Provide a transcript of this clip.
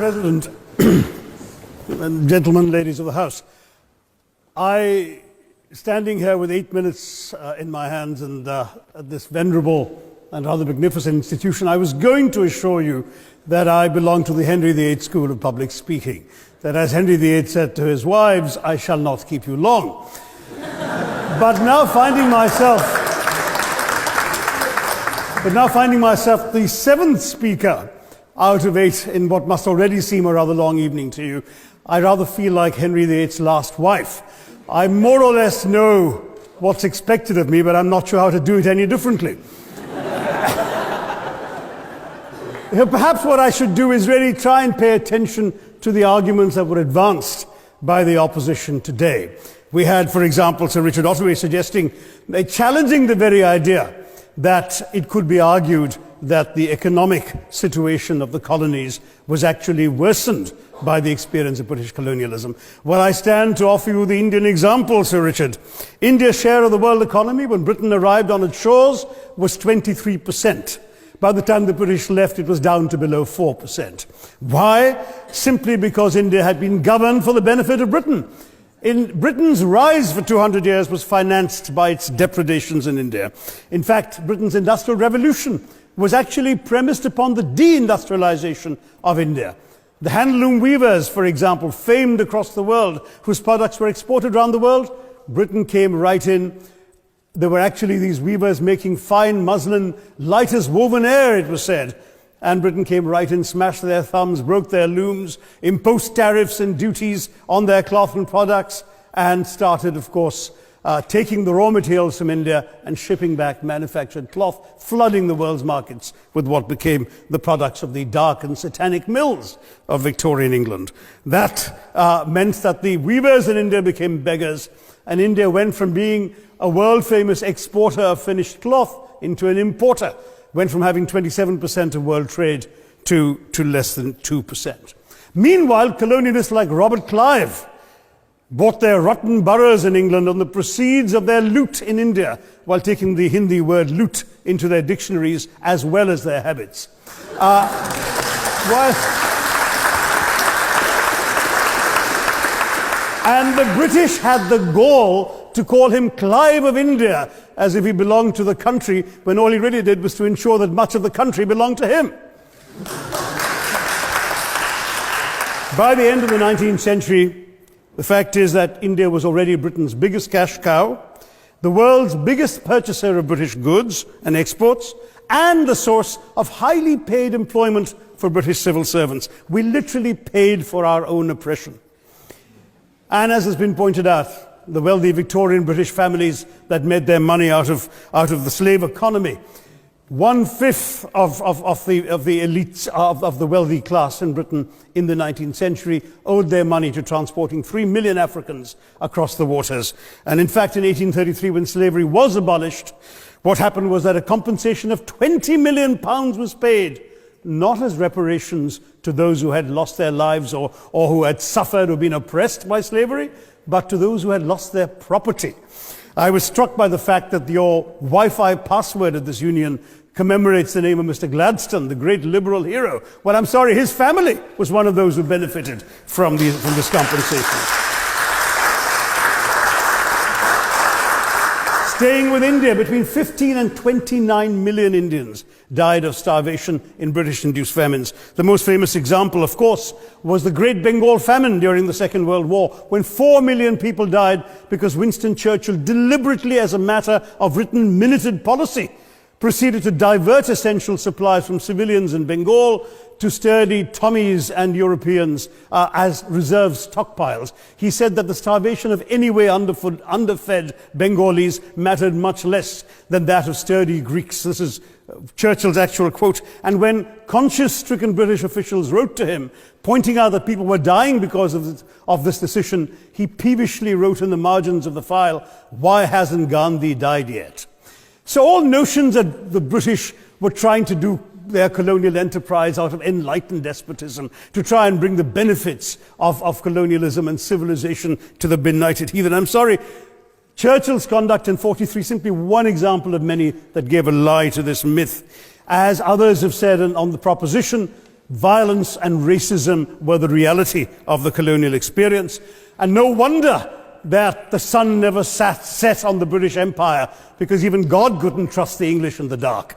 President, and gentlemen, ladies of the House, standing here with 8 minutes in my hands and at this venerable and rather magnificent institution, I was going to assure you that I belong to the Henry VIII School of Public Speaking, that as Henry VIII said to his wives, I shall not keep you long. But now finding myself the seventh speaker out of 8 in what must already seem a rather long evening to you, I rather feel like Henry VIII's last wife. I more or less know what's expected of me, but I'm not sure how to do it any differently. Perhaps what I should do is really try and pay attention to the arguments that were advanced by the opposition today. We had, for example, Sir Richard Ottaway challenging the very idea that it could be argued that the economic situation of the colonies was actually worsened by the experience of British colonialism. Well, I stand to offer you the Indian example, Sir Richard. India's share of the world economy when Britain arrived on its shores was 23%. By the time the British left, it was down to below 4%. Why? Simply because India had been governed for the benefit of Britain. Britain's rise for 200 years was financed by its depredations in India. In fact, Britain's industrial revolution was actually premised upon the deindustrialization of India. The handloom weavers, for example, famed across the world, whose products were exported around the world, Britain came right in. There were actually these weavers making fine muslin, light as woven air, it was said. And Britain came right in, smashed their thumbs, broke their looms, imposed tariffs and duties on their cloth and products, and started, of course, taking the raw materials from India and shipping back manufactured cloth, flooding the world's markets with what became the products of the dark and satanic mills of Victorian England. That meant that the weavers in India became beggars, and India went from being a world-famous exporter of finished cloth into an importer, went from having 27% of world trade to less than 2%. Meanwhile, colonialists like Robert Clive bought their rotten boroughs in England on the proceeds of their loot in India, while taking the Hindi word loot into their dictionaries as well as their habits. And the British had the gall to call him Clive of India, as if he belonged to the country, when all he really did was to ensure that much of the country belonged to him. By the end of the 19th century, the fact is that India was already Britain's biggest cash cow, the world's biggest purchaser of British goods and exports, and the source of highly paid employment for British civil servants. We literally paid for our own oppression. And as has been pointed out, the wealthy Victorian British families that made their money out of the slave economy, 1/5 of the elites of the wealthy class in Britain in the 19th century owed their money to transporting 3 million Africans across the waters. And in fact, in 1833, when slavery was abolished, what happened was that a compensation of £20 million was paid, not as reparations to those who had lost their lives or who had suffered or been oppressed by slavery, but to those who had lost their property. I was struck by the fact that your Wi-Fi password at this union commemorates the name of Mr. Gladstone, the great liberal hero. Well, I'm sorry, his family was one of those who benefited from this compensation. Staying with India, between 15 and 29 million Indians died of starvation in British-induced famines. The most famous example, of course, was the Great Bengal Famine during the Second World War, when 4 million people died because Winston Churchill, deliberately as a matter of written minuted policy, proceeded to divert essential supplies from civilians in Bengal to sturdy Tommies and Europeans as reserve stockpiles. He said that the starvation of anyway underfed Bengalis mattered much less than that of sturdy Greeks. This is Churchill's actual quote. And when conscience-stricken British officials wrote to him, pointing out that people were dying because of this decision, he peevishly wrote in the margins of the file, "Why hasn't Gandhi died yet?" So all notions that the British were trying to do their colonial enterprise out of enlightened despotism, to try and bring the benefits of colonialism and civilization to the benighted heathen. I'm sorry, Churchill's conduct in 43, simply one example of many that gave a lie to this myth. As others have said on the proposition, violence and racism were the reality of the colonial experience. And no wonder that the sun never set on the British Empire, because even God couldn't trust the English in the dark.